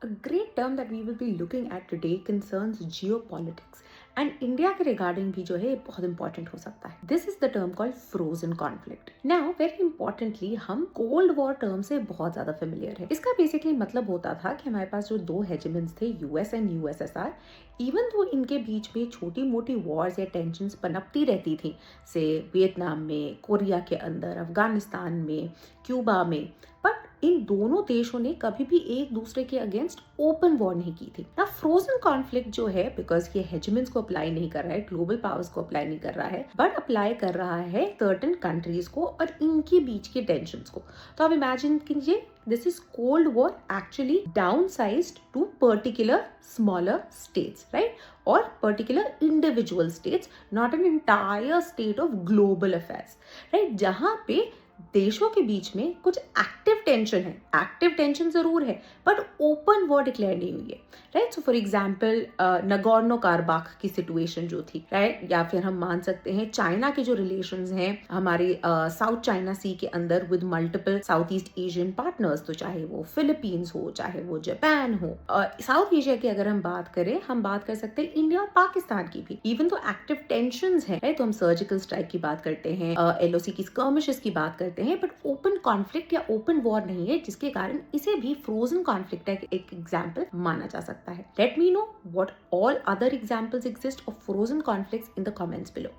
A great term that we will be looking at today concerns geopolitics. And India के regarding भी जो है बहुत इंपॉर्टेंट हो सकता है. This is the term called frozen conflict. Now very importantly हम कोल्ड वॉर टर्म से बहुत ज्यादा फेमिलियर है. इसका बेसिकली मतलब होता था कि हमारे पास जो दो हेजेमन्स थे, यूएस एंड यूएसएसआर, इवन तो इनके बीच में छोटी मोटी वॉर्स या टेंशंस पनपती रहती थी, से वियतनाम में, कोरिया के अंदर, अफगानिस्तान में, क्यूबा में, बट इन दोनों देशों ने कभी भी एक दूसरे के अगेंस्ट ओपन वॉर नहीं की थी. ना फ्रोजन कॉन्फ्लिक्ट जो है, बिकॉज ये हेजेमन्स को अप्लाई नहीं कर रहा है, ग्लोबल पावर्स को अप्लाई नहीं कर रहा है, बट अप्लाई कर रहा है सर्टेन कंट्रीज को और इनके बीच के टेंशंस को. तो आप इमेजिन कीजिए, this is cold war actually downsized to particular smaller states, right, और particular individual states, not an entire state of global affairs, right, जहां पे देशों के बीच में कुछ एक्टिव टेंशन है. एक्टिव टेंशन जरूर है बट ओपन वॉर डिक्लेयर नहीं हुई है, right. So for example Nagorno Karabakh की सिचुएशन जो थी, राइट, या फिर हम मान सकते हैं चाइना के जो रिलेशंस हैं हमारे साउथ चाइना सी के अंदर with multiple south east Asian partners, तो चाहे वो फिलीपींस हो, चाहे वो जापान हो. साउथ एशिया की अगर हम बात करें, हम बात कर सकते हैं इंडिया और पाकिस्तान की भी. इवन तो एक्टिव टेंशन है, राइट, तो हम सर्जिकल स्ट्राइक की बात करते हैं, एलओसी की स्कर्मिशेस की बात करते हैं, बट ओपन कॉन्फ्लिक्ट या ओपन वॉर नहीं है, जिसके कारण इसे भी फ्रोजन कॉन्फ्लिक्ट का एक एग्जाम्पल माना जा सकता है. Let me know what all other examples exist of frozen conflicts in the comments below.